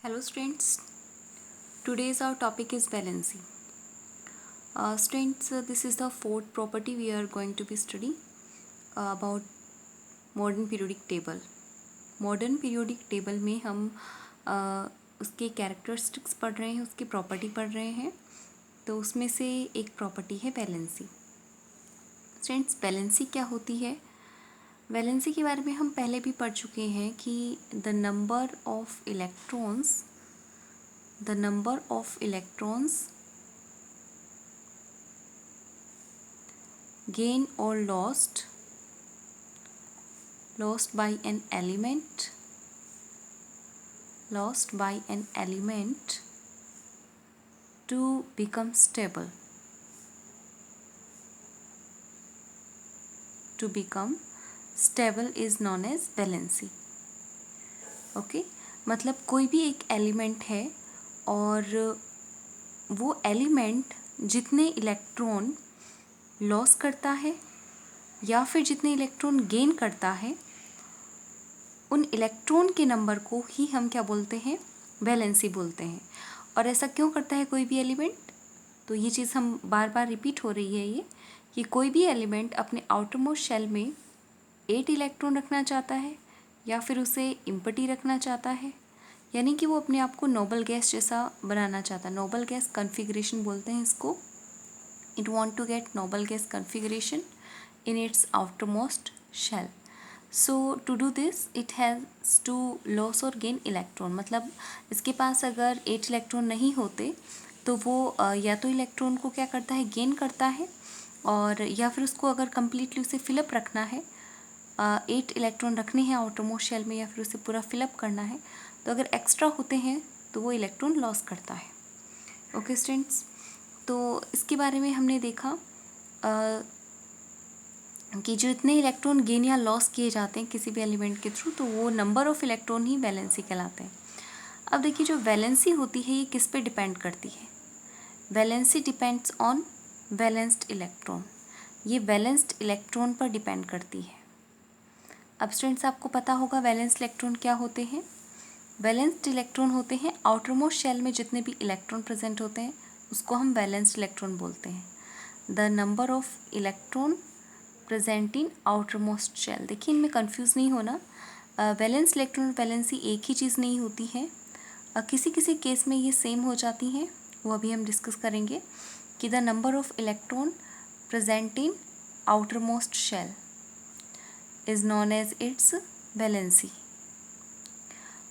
Hello students, today's our topic is valency. Students, this is the fourth property we are going to be studying about modern periodic table. Modern periodic table में हम उसके characteristics पढ़ रहे हैं, उसकी property पढ़ रहे हैं. तो उसमें से एक प्रॉपर्टी है वैलेंसी. स्टूडेंट्स, वैलेंसी क्या होती है? वैलेंसी के बारे में हम पहले भी पढ़ चुके हैं कि the number of electrons gain or lost by an element to become stable is known as valency. Okay, मतलब कोई भी एक एलिमेंट है और वो एलिमेंट जितने इलेक्ट्रॉन लॉस करता है या फिर जितने इलेक्ट्रॉन गेन करता है, उन इलेक्ट्रॉन के नंबर को ही हम क्या बोलते हैं? वैलेंसी बोलते हैं. और ऐसा क्यों करता है कोई भी एलिमेंट? तो ये चीज़ हम बार बार रिपीट हो रही है ये कि कोई भी एलिमेंट अपने आउटर मोस्ट शेल में 8 इलेक्ट्रॉन रखना चाहता है या फिर उसे इम्पटी रखना चाहता है, यानी कि वो अपने आप को नोबल गैस जैसा बनाना चाहता है. नोबल गैस कन्फिगरेशन बोलते हैं इसको. It want to get noble gas configuration in its outermost shell. So to do this it has to lose or gain electron. मतलब इसके पास अगर 8 इलेक्ट्रॉन नहीं होते तो वो या तो इलेक्ट्रॉन को क्या करता है? गेन करता है, और या फिर उसको अगर कम्प्लीटली उसे फिलअप रखना है, 8 इलेक्ट्रॉन रखने हैं आउटरमोस्ट शेल में या फिर उसे पूरा फिलअप करना है, तो अगर एक्स्ट्रा होते हैं तो वो इलेक्ट्रॉन लॉस करता है. ओके स्टूडेंट्स, तो इसके बारे में हमने देखा कि जो इतने इलेक्ट्रॉन गेन या लॉस किए जाते हैं किसी भी एलिमेंट के थ्रू, तो वो number of electron he valency कहलाते हैं. अब देखिए, जो वैलेंसी होती है ये किस पे डिपेंड करती है? Valency depends on valenced electron. ये वैलेंस्ड इलेक्ट्रॉन पर डिपेंड करती है. अब स्टूडेंट्स, आपको पता होगा वैलेंस्ड इलेक्ट्रॉन क्या होते हैं? वैलेंस्ड इलेक्ट्रॉन होते हैं आउटरमोस्ट शेल में जितने भी इलेक्ट्रॉन प्रेजेंट होते हैं उसको हम वैलेंस्ड इलेक्ट्रॉन बोलते हैं. The number of electron present in outermost shell. देखिए, इनमें कंफ्यूज नहीं होना. वैलेंस इलेक्ट्रॉन और वैलेंसी एक ही चीज़ नहीं होती है. किसी किसी केस में ये सेम हो जाती हैं, वो अभी हम डिस्कस करेंगे कि the number of electron present in outermost shell is known as its valency.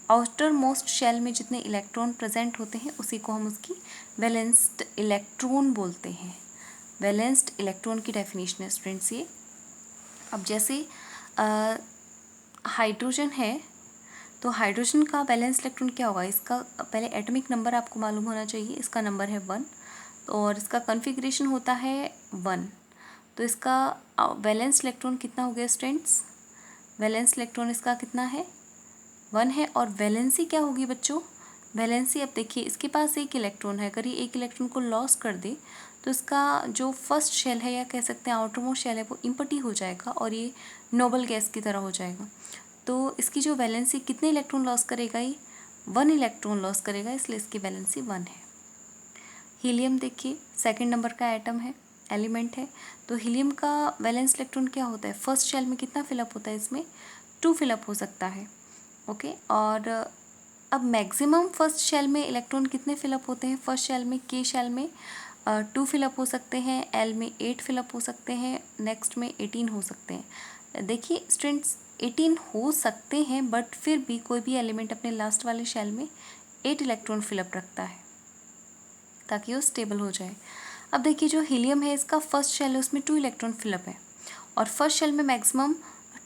Outermost shell में जितने इलेक्ट्रॉन प्रेजेंट होते हैं उसी को हम उसकी वैलेंस्ड इलेक्ट्रॉन बोलते हैं. वैलेंस्ड इलेक्ट्रॉन की डेफिनेशन है स्टूडेंट्स ये. अब जैसे हाइड्रोजन है, तो हाइड्रोजन का वैलेंस इलेक्ट्रॉन क्या होगा? इसका पहले एटॉमिक नंबर आपको मालूम होना चाहिए. इसका नंबर है 1 और इसका कॉन्फ़िगरेशन होता है 1. तो इसका वैलेंस इलेक्ट्रॉन कितना हो गया स्टूडेंट्स? वैलेंस इलेक्ट्रॉन इसका कितना है? 1 है. और वैलेंसी क्या होगी बच्चों? वैलेंसी, अब देखिए, इसके पास एक इलेक्ट्रॉन है. अगर ये एक इलेक्ट्रॉन को लॉस कर दे तो इसका जो फर्स्ट शेल है या कह सकते हैं आउटरमोस्ट शेल है वो इम्पटी हो जाएगा और ये नोबल गैस की तरह हो जाएगा. तो इसकी जो वैलेंसी, कितने इलेक्ट्रॉन लॉस करेगा? ये 1 इलेक्ट्रॉन लॉस करेगा, इसलिए इसकी वैलेंसी 1 है. हीलियम देखिए, सेकेंड नंबर का एटम है, एलिमेंट है. तो हीलियम का वैलेंस इलेक्ट्रॉन क्या होता है? फर्स्ट शेल में कितना फिलअप होता है? इसमें 2 फिलअप हो सकता है. ओके, और अब मैक्सिमम फर्स्ट शेल में इलेक्ट्रॉन कितने फिलअप होते हैं? फर्स्ट शेल में, के शेल में 2 फिलअप हो सकते हैं, एल में 8 फिलअप हो सकते हैं, नेक्स्ट में 18 हो सकते हैं. देखिए स्टूडेंट्स, 18 हो सकते हैं बट फिर भी कोई भी एलिमेंट अपने लास्ट वाले शेल में 8 इलेक्ट्रॉन फिलअप रखता है ताकि वो स्टेबल हो जाए. अब देखिए, जो हीलियम है इसका फर्स्ट शेल है उसमें 2 इलेक्ट्रॉन फिलअप है और फर्स्ट शेल में मैक्सिमम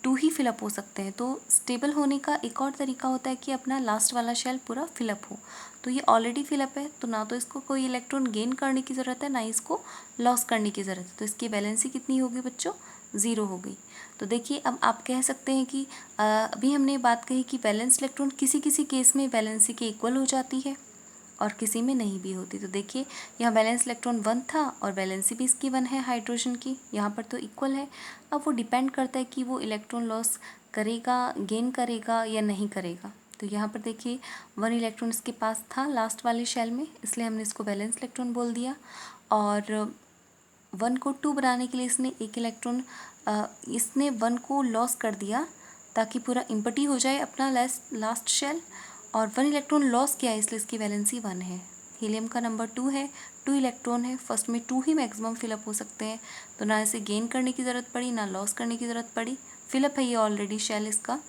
2 ही फिलअप हो सकते हैं. तो स्टेबल होने का एक और तरीका होता है कि अपना लास्ट वाला शेल पूरा फिलअप हो. तो ये ऑलरेडी फिलअप है, तो ना तो इसको कोई इलेक्ट्रॉन गेन करने की ज़रूरत है, ना ही इसको लॉस करने की ज़रूरत है. तो इसकी वैलेंसी कितनी होगी बच्चों? 0 हो गई. तो देखिए, अब आप कह सकते हैं कि अभी हमने बात कही कि वैलेंस इलेक्ट्रॉन किसी किसी केस में वैलेंसी के इक्वल हो जाती है और किसी में नहीं भी होती. तो देखिए, यहाँ वैलेंस इलेक्ट्रॉन 1 था और वैलेंसी भी इसकी 1 है हाइड्रोजन की, यहाँ पर तो इक्वल है. अब वो डिपेंड करता है कि वो इलेक्ट्रॉन लॉस करेगा, गेन करेगा या नहीं करेगा. तो यहाँ पर देखिए 1 इलेक्ट्रॉन इसके पास था लास्ट वाले शेल में, इसलिए हमने इसको वैलेंस इलेक्ट्रॉन बोल दिया। और 1 को 2 बनाने के लिए इसने 1 इलेक्ट्रॉन इसने 1 को लॉस कर दिया ताकि पूरा इम्पटी हो जाए अपना लास्ट शेल, और 1 इलेक्ट्रॉन लॉस किया है इसलिए इसकी वैलेंसी 1 है। हीलियम का नंबर 2 है, 2 इलेक्ट्रॉन है, फर्स्ट में 2 ही मैक्सिमम फिलअप हो सकते हैं, तो ना इसे गेन करने की ज़रूरत पड़ी ना लॉस करने की ज़रूरत पड़ी, फिलअप है ये ऑलरेडी शेल इसका,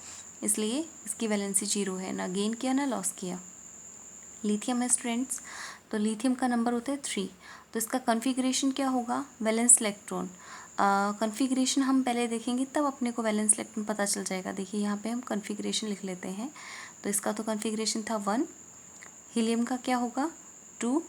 इसलिए इसकी वैलेंसी 0 है, ना गेन किया ना लॉस किया। लिथियम है स्टूडेंट्स, तो लिथियम का नंबर होता है 3, तो इसका कॉन्फ़िगरेशन क्या होगा, वैलेंस इलेक्ट्रॉन। कॉन्फ़िगरेशन हम पहले देखेंगे तब अपने को वैलेंस इलेक्ट्रॉन पता चल जाएगा। देखिए यहाँ पे हम कॉन्फ़िगरेशन लिख लेते हैं, तो इसका तो कॉन्फ़िगरेशन था 1, हीलियम का क्या होगा 2,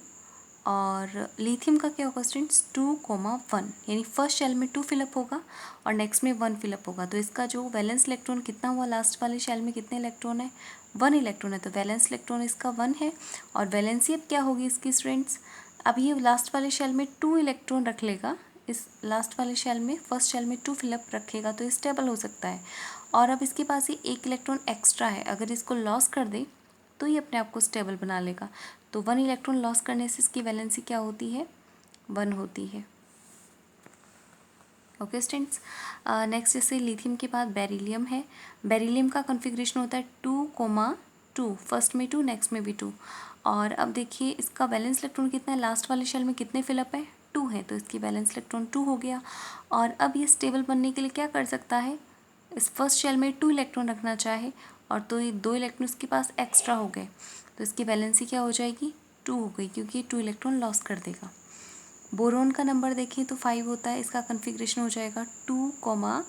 और लिथियम का क्या होगा स्टूडेंट्स 2,1, यानी फर्स्ट शेल में 2 फिलअप होगा और नेक्स्ट में 1 फिलअप होगा। तो इसका जो वैलेंस इलेक्ट्रॉन कितना हुआ, लास्ट वाले शेल में कितने इलेक्ट्रॉन है, 1 इलेक्ट्रॉन है, तो वैलेंस इलेक्ट्रॉन इसका 1 है। और वैलेंसी अब क्या होगी इसकी स्टूडेंट्स, अब ये लास्ट वाले शेल में 2 इलेक्ट्रॉन रख लेगा, इस लास्ट वाले शेल में फर्स्ट शेल में 2 फिलअप रखेगा तो स्टेबल हो सकता है। और अब इसके पास ये 1 इलेक्ट्रॉन एक्स्ट्रा है, अगर इसको लॉस कर दे तो ये अपने आप को स्टेबल बना लेगा। तो 1 इलेक्ट्रॉन लॉस करने से इसकी वैलेंसी क्या होती है, 1 होती है। ओके स्टूडेंट्स, नेक्स्ट जैसे लिथियम के बाद बेरिलियम है। बेरिलियम का कॉन्फ़िगरेशन होता है 2,2, फर्स्ट में 2 नेक्स्ट में भी 2। और अब देखिए इसका वैलेंस इलेक्ट्रॉन कितना है, लास्ट वाले शेल में कितने फिलअप है, 2 है, तो इसकी वैलेंस इलेक्ट्रॉन 2 हो गया। और अब ये स्टेबल बनने के लिए क्या कर सकता है, इस फर्स्ट शेल में 2 इलेक्ट्रॉन रखना चाहे और तो ये 2 इलेक्ट्रॉन इसके पास एक्स्ट्रा हो गए, तो इसकी वैलेंसी क्या हो जाएगी, 2 हो गई, क्योंकि 2 इलेक्ट्रॉन लॉस कर देगा। बोरोन का नंबर देखें तो 5 होता है, इसका कॉन्फ़िगरेशन हो जाएगा 2,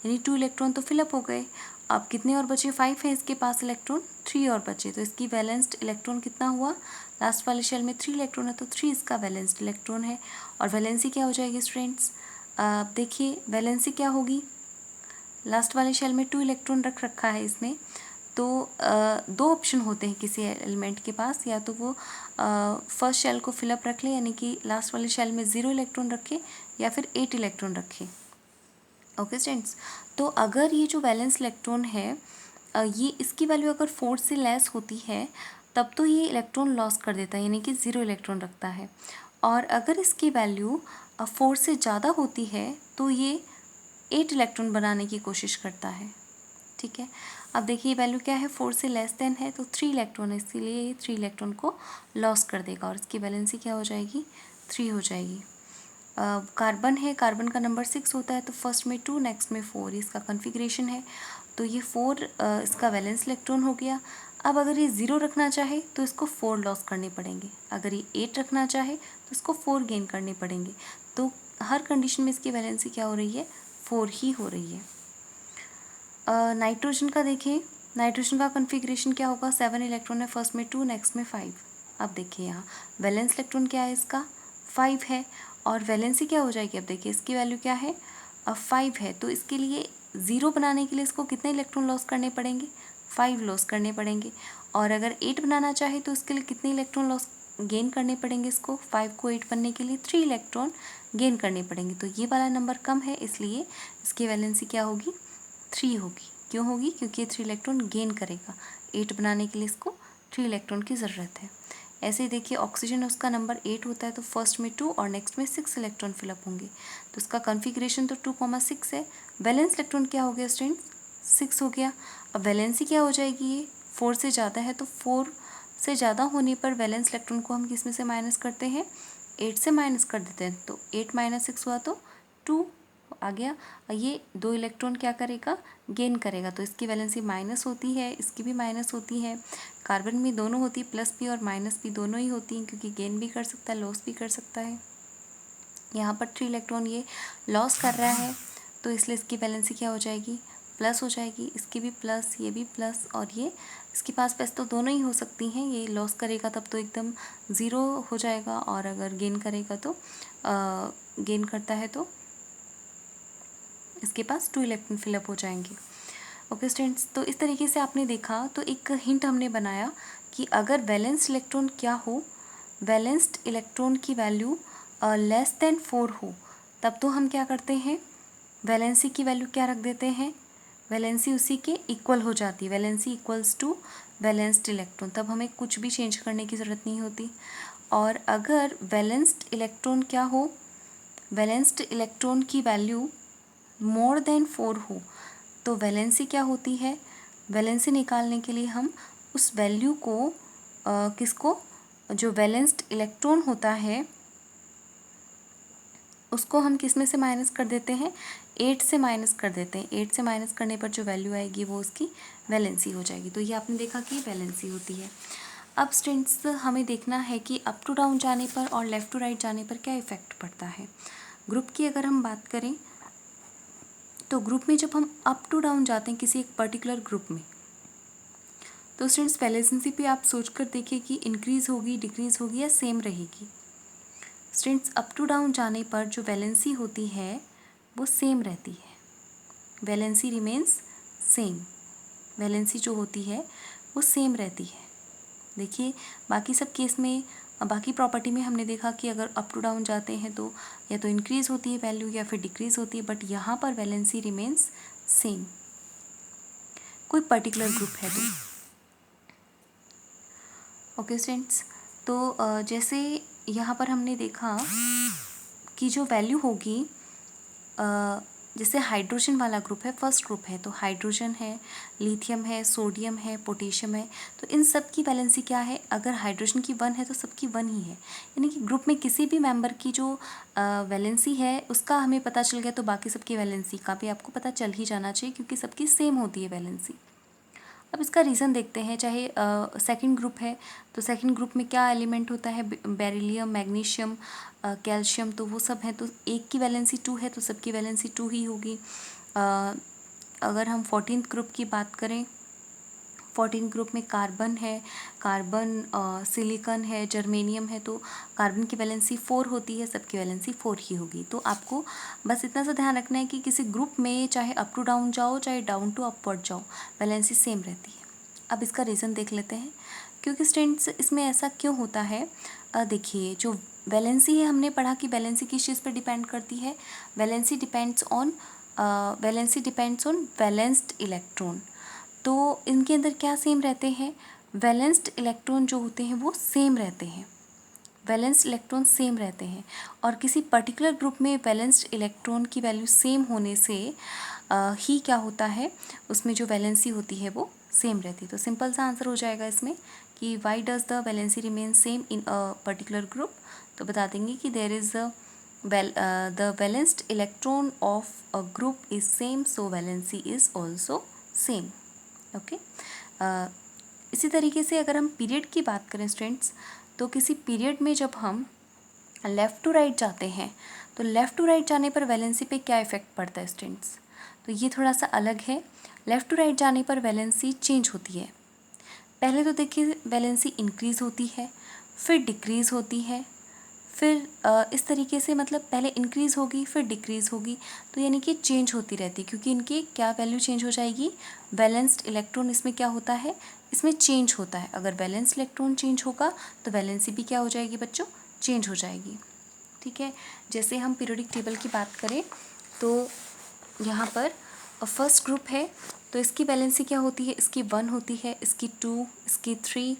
यानी 2 इलेक्ट्रॉन तो फिलअप हो गए, अब कितने और बचे, 5 है इसके पास इलेक्ट्रॉन, 3 और बचे, तो इसकी बैलेंस्ड इलेक्ट्रॉन कितना हुआ, लास्ट वाले शेल में 3 इलेक्ट्रॉन है तो 3 इसका बैलेंस्ड इलेक्ट्रॉन है। और वैलेंसी क्या हो जाएगी स्टूडेंट्स, देखिए वैलेंसी क्या होगी, लास्ट वाले शेल में 2 इलेक्ट्रॉन रख रखा है इसने, तो 2 ऑप्शन होते हैं किसी एलिमेंट के पास, या तो वो फर्स्ट शेल को फिलअप रख ले यानी कि लास्ट वाले शेल में 0 इलेक्ट्रॉन रखे, या फिर 8 इलेक्ट्रॉन रखे। ओके स्टूडेंट्स, तो अगर ये जो वैलेंस इलेक्ट्रॉन है ये इसकी वैल्यू अगर 4 से लेस होती है तब तो ये इलेक्ट्रॉन लॉस कर देता है, यानी कि 0 इलेक्ट्रॉन रखता है। और अगर इसकी वैल्यू 4 से ज़्यादा होती है तो ये 8 इलेक्ट्रॉन बनाने की कोशिश करता है। ठीक है, अब देखिए वैल्यू क्या है, 4 से लेस देन है तो 3 इलेक्ट्रॉन है, इसीलिए ये 3 इलेक्ट्रॉन को लॉस कर देगा और इसकी वैलेंसी क्या हो जाएगी, 3 हो जाएगी। कार्बन है, कार्बन का नंबर 6 होता है, तो फर्स्ट में 2 नेक्स्ट में 4 इसका कॉन्फ़िगरेशन है, तो ये 4 इसका वैलेंस इलेक्ट्रॉन हो गया। अब अगर ये 0 रखना चाहे तो इसको 4 लॉस करने पड़ेंगे, अगर ये 8 रखना चाहे तो इसको 4 गेन करने पड़ेंगे, तो हर कंडीशन में इसकी वैलेंसी क्या हो रही है, 4 ही हो रही है। नाइट्रोजन का देखें, नाइट्रोजन का कॉन्फ़िगरेशन क्या होगा, 7 इलेक्ट्रॉन है, फर्स्ट में 2 नेक्स्ट में 5। अब देखिए यहाँ वैलेंस इलेक्ट्रॉन क्या है इसका, 5 है, और वैलेंसी क्या हो जाएगी, अब देखिए इसकी वैल्यू क्या है, 5 है, तो इसके लिए 0 बनाने के लिए इसको कितने इलेक्ट्रॉन लॉस करने पड़ेंगे, 5 लॉस करने पड़ेंगे। और अगर 8 बनाना चाहे तो इसके लिए कितने इलेक्ट्रॉन लॉस गेन करने पड़ेंगे, इसको 5 को 8 बनने के लिए 3 इलेक्ट्रॉन गेन करने पड़ेंगे, तो ये वाला नंबर कम है, इसलिए इसकी वैलेंसी क्या होगी, 3 होगी। क्यों होगी, क्योंकि ये 3 इलेक्ट्रॉन गेन करेगा, 8 बनाने के लिए इसको 3 इलेक्ट्रॉन की ज़रूरत है। ऐसे ही देखिए ऑक्सीजन उसका नंबर 8 होता है, तो फर्स्ट में 2 और नेक्स्ट में 6 इलेक्ट्रॉन फिलअप होंगे, तो उसका कॉन्फ़िगरेशन तो 2,6 है। वैलेंस इलेक्ट्रॉन क्या हो गया स्टूडेंट, 6 हो गया। अब वैलेंसी क्या हो जाएगी, ये 4 से ज़्यादा है, तो 4 से ज़्यादा होने पर वैलेंस इलेक्ट्रॉन को हम किस में से माइनस करते हैं, 8 से माइनस कर देते हैं, तो 8 - 6 हुआ तो 2 आ गया। ये 2 इलेक्ट्रॉन क्या करेगा, गेन करेगा, तो इसकी वैलेंसी माइनस होती है, इसकी भी माइनस होती है। कार्बन में दोनों होती है, प्लस भी और माइनस भी दोनों ही होती हैं, क्योंकि गेन भी कर सकता है लॉस भी कर सकता है। यहाँ पर 3 इलेक्ट्रॉन ये लॉस कर रहा है, तो इसलिए इसकी वैलेंसी क्या हो जाएगी, प्लस हो जाएगी, इसकी भी प्लस, ये भी प्लस, और ये इसके पास तो दोनों ही हो सकती हैं। ये लॉस करेगा तब तो एकदम 0 हो जाएगा, और अगर गेन करेगा तो गेन करता है तो इसके पास 2 इलेक्ट्रॉन फिलअप हो जाएंगे। ओके स्टूडेंट्स, तो इस तरीके से आपने देखा, तो एक हिंट हमने बनाया कि अगर वैलेंस इलेक्ट्रॉन क्या हो, वैलेंस्ड इलेक्ट्रॉन की वैल्यू लेस देन 4 हो, तब तो हम क्या करते हैं, वैलेंसी की वैल्यू क्या रख देते हैं, वैलेंसी उसी के इक्वल हो जाती है, वैलेंसी इक्वल्स टू वैलेंस्ड इलेक्ट्रॉन, तब हमें कुछ भी चेंज करने की ज़रूरत नहीं होती। और अगर वैलेंस्ड इलेक्ट्रॉन क्या हो, वैलेंस्ड इलेक्ट्रॉन की वैल्यू मोर देन 4 हो, तो वैलेंसी क्या होती है, वैलेंसी निकालने के लिए हम उस वैल्यू को किसको, जो वैलेंस्ड इलेक्ट्रॉन होता है उसको हम किस में से माइनस कर देते हैं, 8 से माइनस कर देते हैं। 8 से माइनस करने पर जो वैल्यू आएगी वो उसकी वैलेंसी हो जाएगी। तो ये आपने देखा कि वैलेंसी होती है। अब स्टूडेंट्स हमें देखना है कि अप टू डाउन जाने पर और लेफ़्ट टू राइट जाने पर क्या इफ़ेक्ट पड़ता है। ग्रुप की अगर हम बात करें तो ग्रुप में जब हम अप टू डाउन जाते हैं किसी एक पर्टिकुलर ग्रुप में, तो स्टूडेंट्स वैलेंसी पे आप सोच कर देखिए कि इंक्रीज़ होगी, डिक्रीज़ होगी या सेम रहेगी। स्टूडेंट्स अप टू डाउन जाने पर जो वैलेंसी होती है वो सेम रहती है, वैलेंसी रिमेन्स सेम, वैलेंसी जो होती है वो सेम रहती है। देखिए बाकी सब केस में, बाकी प्रॉपर्टी में हमने देखा कि अगर अप टू डाउन जाते हैं तो या तो इंक्रीज़ होती है वैल्यू या फिर डिक्रीज़ होती है, बट यहाँ पर वैलेंसी रिमेन्स सेम, कोई पर्टिकुलर ग्रुप है तो। ओके स्टूडेंट्स, तो जैसे यहाँ पर हमने देखा कि जो वैल्यू होगी, जैसे हाइड्रोजन वाला ग्रुप है, फर्स्ट ग्रुप है, तो हाइड्रोजन है, लिथियम है, सोडियम है, पोटेशियम है, तो इन सब की वैलेंसी क्या है, अगर हाइड्रोजन की 1 है तो सबकी 1 ही है। यानी कि ग्रुप में किसी भी मेंबर की जो वैलेंसी है उसका हमें पता चल गया, तो बाकी सबकी वैलेंसी का भी आपको पता चल ही जाना चाहिए क्योंकि सबकी सेम होती है वैलेंसी। अब इसका रीज़न देखते हैं। चाहे सेकंड ग्रुप है तो सेकंड ग्रुप में क्या एलिमेंट होता है, बेरिलियम, मैग्नीशियम, कैल्शियम, तो वो सब हैं, तो एक की वैलेंसी 2 है तो सबकी वैलेंसी 2 ही होगी। अगर हम 14th ग्रुप की बात करें, 14 ग्रुप में कार्बन है, कार्बन सिलिकॉन है, जर्मेनियम है, तो कार्बन की वैलेंसी 4 होती है, सबकी वैलेंसी 4 ही होगी। तो आपको बस इतना सा ध्यान रखना है कि किसी ग्रुप में चाहे अप टू डाउन जाओ चाहे डाउन टू अपवर्ड जाओ, वैलेंसी सेम रहती है। अब इसका रीज़न देख लेते हैं, क्योंकि स्टूडेंट्स इसमें ऐसा क्यों होता है। देखिए जो वैलेंसी है, हमने पढ़ा कि वैलेंसी किस चीज़ पर डिपेंड करती है, valency depends on valenced electron. तो इनके अंदर क्या सेम रहते हैं, वैलेंस्ड इलेक्ट्रॉन जो होते हैं वो सेम रहते हैं, वैलेंस्ड इलेक्ट्रॉन सेम रहते हैं। और किसी पर्टिकुलर ग्रुप में वैलेंस्ड इलेक्ट्रॉन की वैल्यू सेम होने से ही क्या होता है, उसमें जो वैलेंसी होती है वो सेम रहती है। तो सिंपल सा आंसर हो जाएगा इसमें कि why does the valency remain same in a particular group. तो बता देंगे कि there is the balanced electron of a group is same, so valency is also same. Okay इसी तरीके से अगर हम पीरियड की बात करें स्टूडेंट्स, तो किसी पीरियड में जब हम लेफ़्ट टू राइट जाते हैं तो लेफ़्ट टू राइट जाने पर वैलेंसी पे क्या इफ़ेक्ट पड़ता है स्टूडेंट्स, तो ये थोड़ा सा अलग है। लेफ़्ट टू राइट जाने पर वैलेंसी चेंज होती है। पहले तो देखिए वैलेंसी इंक्रीज़ होती है, फिर डिक्रीज़ होती है, फिर इस तरीके से, मतलब पहले इंक्रीज़ होगी फिर डिक्रीज़ होगी, तो यानी कि चेंज होती रहती है, क्योंकि इनकी क्या वैल्यू चेंज हो जाएगी, बैलेंस्ड इलेक्ट्रॉन इसमें क्या होता है, इसमें चेंज होता है। अगर बैलेंस्ड इलेक्ट्रॉन चेंज होगा तो वैलेंसी भी क्या हो जाएगी बच्चों, चेंज हो जाएगी। ठीक है, जैसे हम पीरियोडिक टेबल की बात करें तो यहाँ पर फर्स्ट ग्रुप है तो इसकी वैलेंसी क्या होती है, इसकी 1 होती है, इसकी 2, इसकी 3,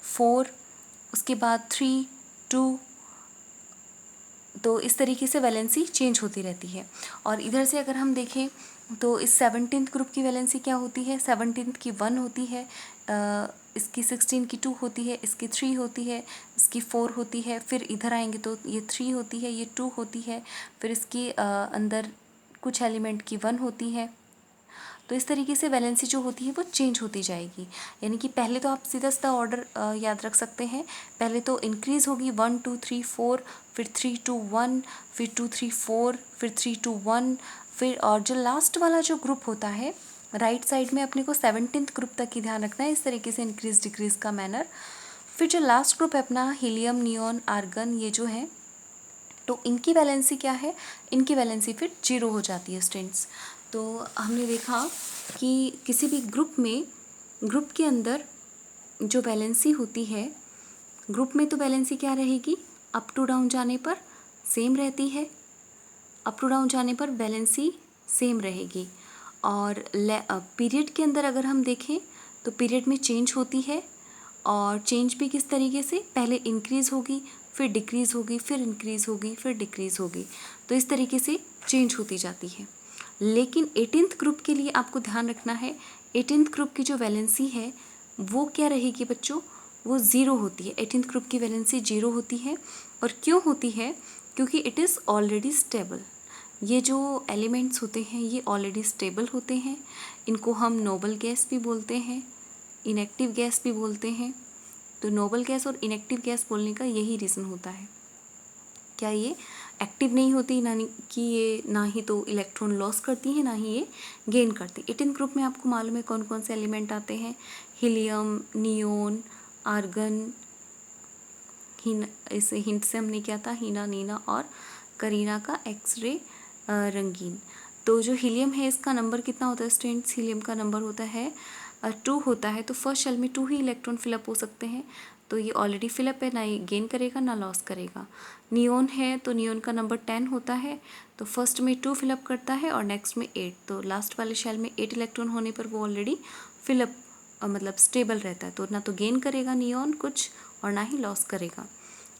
4, उसके बाद 3, 2, तो इस तरीके से वैलेंसी चेंज होती रहती है। और इधर से अगर हम देखें तो इस 17th ग्रुप की वैलेंसी क्या होती है, 17th की 1 होती है, इसकी 16 की 2 होती है, इसकी 3 होती है, इसकी 4 होती है, फिर इधर आएंगे तो ये 3 होती है, ये 2 होती है, फिर इसकी अंदर कुछ एलिमेंट की 1 होती है। तो इस तरीके से वैलेंसी जो होती है वो चेंज होती जाएगी। यानी कि पहले तो आप सीधा सीधा ऑर्डर याद रख सकते हैं, पहले तो इंक्रीज़ होगी 1 2 3 4, फिर 3 2 1, फिर 2 3 4, फिर 3 2 1, फिर और जो लास्ट वाला जो ग्रुप होता है राइट साइड में अपने को 17th ग्रुप तक ही ध्यान रखना है, इस तरीके से इंक्रीज डिक्रीज़ का मैनर। फिर जो लास्ट ग्रुप है अपना हीलियम, नियॉन, आर्गन, ये जो है तो इनकी वैलेंसी क्या है, इनकी वैलेंसी फिर 0 हो जाती है स्टूडेंट्स। तो हमने देखा कि किसी भी ग्रुप में, ग्रुप के अंदर जो वैलेंसी होती है, ग्रुप में तो वैलेंसी क्या रहेगी, अप टू डाउन जाने पर सेम रहती है, अप टू डाउन जाने पर वैलेंसी सेम रहेगी। और पीरियड के अंदर अगर हम देखें तो पीरियड में चेंज होती है, और चेंज भी किस तरीके से, पहले इंक्रीज़ होगी, फिर डिक्रीज़ होगी, फिर इंक्रीज़ होगी, फिर डिक्रीज़ होगी। तो इस तरीके से चेंज होती जाती है। लेकिन 18th ग्रुप के लिए आपको ध्यान रखना है, 18th ग्रुप की जो वैलेंसी है वो क्या रहेगी बच्चों, वो ज़ीरो होती है। 18th ग्रुप की वैलेंसी 0 होती है। और क्यों होती है, क्योंकि इट इज़ ऑलरेडी स्टेबल। ये जो एलिमेंट्स होते हैं ये ऑलरेडी स्टेबल होते हैं। इनको हम नोबल गैस भी बोलते हैं, इनएक्टिव गैस भी बोलते हैं। तो नोबल गैस और इनएक्टिव गैस बोलने का यही रीज़न होता है। क्या ये एक्टिव नहीं होती, ना कि ये ना ही तो इलेक्ट्रॉन लॉस करती है, ना ही ये गेन करती। 18 ग्रुप में आपको मालूम है कौन कौन से एलिमेंट आते हैं, हीलियम, नियोन, आर्गन, इस हिंट से हमने क्या था, हीना, नीना और करीना का एक्सरे रंगीन। तो जो हीलियम है इसका नंबर कितना होता है स्टूडेंट्स, हीलियम का नंबर होता है 2 होता है। तो फर्स्ट शेल में 2 ही इलेक्ट्रॉन फिलअप हो सकते हैं, तो ये ऑलरेडी फिलअप है, ना ये गेन करेगा ना लॉस करेगा। नियोन है तो नियोन का नंबर 10 होता है, तो फर्स्ट में 2 फिलअप करता है और नेक्स्ट में 8, तो लास्ट वाले शेल में 8 इलेक्ट्रॉन होने पर वो ऑलरेडी फिलअप मतलब स्टेबल रहता है, तो ना तो गेन करेगा नियोन कुछ और ना ही लॉस करेगा।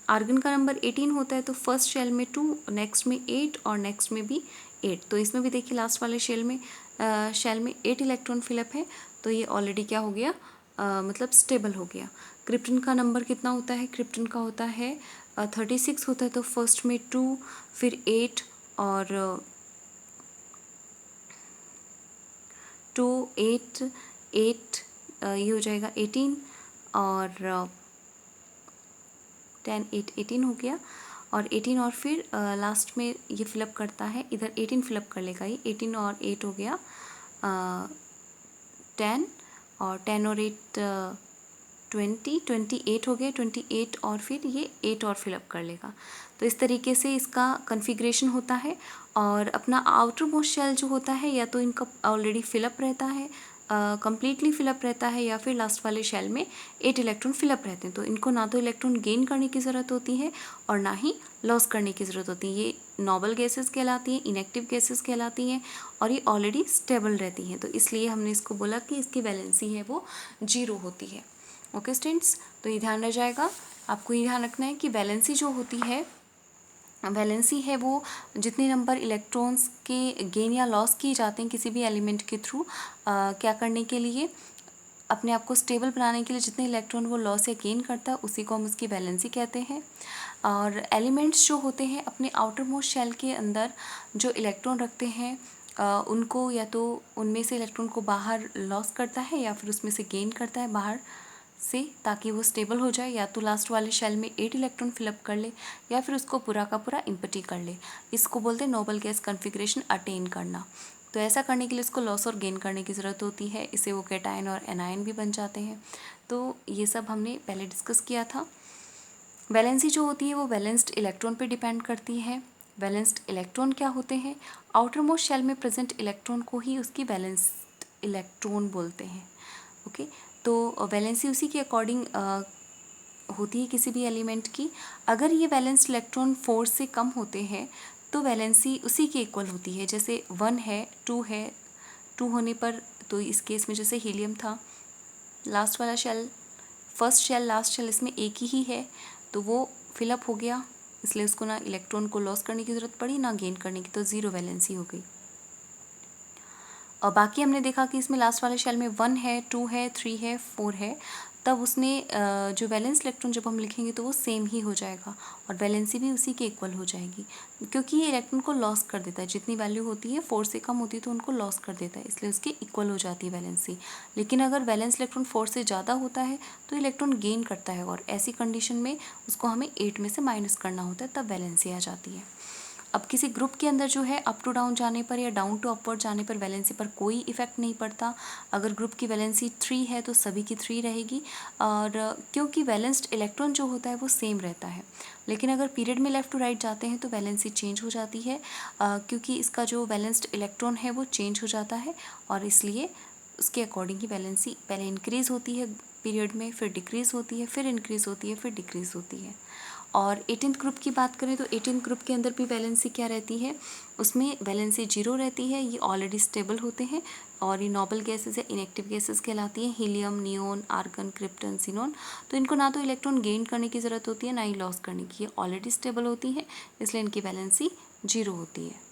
आर्गन का नंबर 18 होता है, तो फर्स्ट शेल में 2, नेक्स्ट में 8 और नेक्स्ट में भी 8। तो इसमें भी देखिए लास्ट वाले शेल में 8 इलेक्ट्रॉन फिलअप है, तो ये ऑलरेडी क्या हो गया, मतलब स्टेबल हो गया। क्रिप्टन का नंबर कितना होता है, क्रिप्टन का होता है 36 होता है, तो फर्स्ट में 2 फिर 8 और 2 8 8 ये हो जाएगा 18 और 10 8 18 हो गया, और 18 और फिर लास्ट में ये फिलअप करता है, इधर 18 फिलअप कर लेगा, ये 18 और 8 हो गया 10, और 10 और 8 28 हो गया, 28 और फिर ये 8 और फिलअप कर लेगा। तो इस तरीके से इसका कन्फिग्रेशन होता है। और अपना आउटर मोस्ट शेल जो होता है, या तो इनका ऑलरेडी फिलअप रहता है, कम्प्लीटली फिलअप रहता है, या फिर लास्ट वाले शेल में 8 इलेक्ट्रॉन फिलअप रहते हैं। तो इनको ना तो इलेक्ट्रॉन गेन करने की ज़रूरत होती है और ना ही लॉस करने की ज़रूरत होती है। ये नोबल गैसेस कहलाती हैं, इनएक्टिव गैसेस कहलाती हैं, और ये ऑलरेडी स्टेबल रहती हैं। तो इसलिए हमने इसको बोला कि इसकी वैलेंसी है वो 0 होती है। ओके स्टूडेंट्स, तो ये ध्यान रह जाएगा। आपको ये ध्यान रखना है कि वैलेंसी जो होती है, वैलेंसी है वो जितने नंबर इलेक्ट्रॉन्स के गेन या लॉस किए जाते हैं किसी भी एलिमेंट के थ्रू, क्या करने के लिए, अपने आप को स्टेबल बनाने के लिए जितने इलेक्ट्रॉन वो लॉस या गेन करता है उसी को हम उसकी वैलेंसी कहते हैं। और एलिमेंट्स जो होते हैं अपने आउटर मोस्ट शेल के अंदर जो इलेक्ट्रॉन रखते हैं, उनको या तो उनमें से इलेक्ट्रॉन को बाहर लॉस करता है या फिर उसमें से गेन करता है बाहर से, ताकि वो स्टेबल हो जाए। या तो लास्ट वाले शेल में 8 इलेक्ट्रॉन फिलअप कर ले, या फिर उसको पूरा का पूरा इम्पटी कर ले। इसको बोलते हैं नोबल गैस कन्फिग्रेशन अटेन करना। तो ऐसा करने के लिए इसको लॉस और गेन करने की ज़रूरत होती है, इससे वो कैटायन और एनायन भी बन जाते हैं। तो ये सब हमने पहले डिस्कस किया था। वैलेंसी जो होती है वो बैलेंस्ड इलेक्ट्रॉन पे डिपेंड करती है। बैलेंस्ड इलेक्ट्रॉन क्या होते हैं, आउटर मोस्ट शेल में प्रेजेंट इलेक्ट्रॉन को ही उसकी बैलेंस्ड इलेक्ट्रॉन बोलते हैं। ओके, तो वैलेंसी उसी के अकॉर्डिंग होती है किसी भी एलिमेंट की। अगर ये बैलेंस्ड इलेक्ट्रॉन 4 से कम होते हैं तो वैलेंसी उसी के इक्वल होती है। जैसे 1 है, 2 है, 2 होने पर, तो इस केस में जैसे हीलियम था, लास्ट वाला shell, first shell last shell इसमें एक ही है, तो वो फिलअप हो गया, इसलिए उसको ना इलेक्ट्रॉन को लॉस करने की ज़रूरत पड़ी ना गेन करने की, तो 0 वैलेंसी हो गई। और बाकी हमने देखा कि इसमें लास्ट वाले शेल में 1 है, 2 है, 3 है, 4 है, तब उसमें जो वैलेंस इलेक्ट्रॉन जब हम लिखेंगे तो वो सेम ही हो जाएगा और वैलेंसी भी उसी के इक्वल हो जाएगी, क्योंकि ये इलेक्ट्रॉन को लॉस कर देता है। जितनी वैल्यू होती है 4 से कम होती है तो उनको लॉस कर देता है, इसलिए उसके इक्वल हो जाती है वैलेंसी। लेकिन अगर वैलेंस इलेक्ट्रॉन 4 से ज़्यादा होता है तो इलेक्ट्रॉन गेन करता है, और ऐसी कंडीशन में उसको हमें 8 में से माइनस करना होता है, तब वैलेंसी आ जाती है। अब किसी ग्रुप के अंदर जो है अप टू डाउन जाने पर या डाउन टू अपवर्ड जाने पर वैलेंसी पर कोई इफेक्ट नहीं पड़ता। अगर ग्रुप की वैलेंसी 3 है तो सभी की 3 रहेगी, और क्योंकि बैलेंस्ड इलेक्ट्रॉन जो होता है वो सेम रहता है। लेकिन अगर पीरियड में लेफ़्ट टू राइट जाते हैं तो वैलेंसी चेंज हो जाती है, क्योंकि इसका जो बैलेंस्ड इलेक्ट्रॉन है वो चेंज हो जाता है, और इसलिए उसके अकॉर्डिंग ही वैलेंसी पहले इंक्रीज़ होती है पीरियड में, फिर डिक्रीज़ होती है, फिर इंक्रीज़ होती है, फिर डिक्रीज़ होती है। और 18th ग्रुप की बात करें तो 18th ग्रुप के अंदर भी वैलेंसी क्या रहती है, उसमें वैलेंसी 0 रहती है। ये ऑलरेडी स्टेबल होते हैं और ये नोबल गैसेस या इनएक्टिव गैसेस कहलाती हैं, helium, neon, argon, krypton, xenon. तो इनको ना तो इलेक्ट्रॉन गेन करने की ज़रूरत होती है, ना ही लॉस करने की, ये ऑलरेडी स्टेबल होती है, इसलिए इनकी वैलेंसी 0 होती है।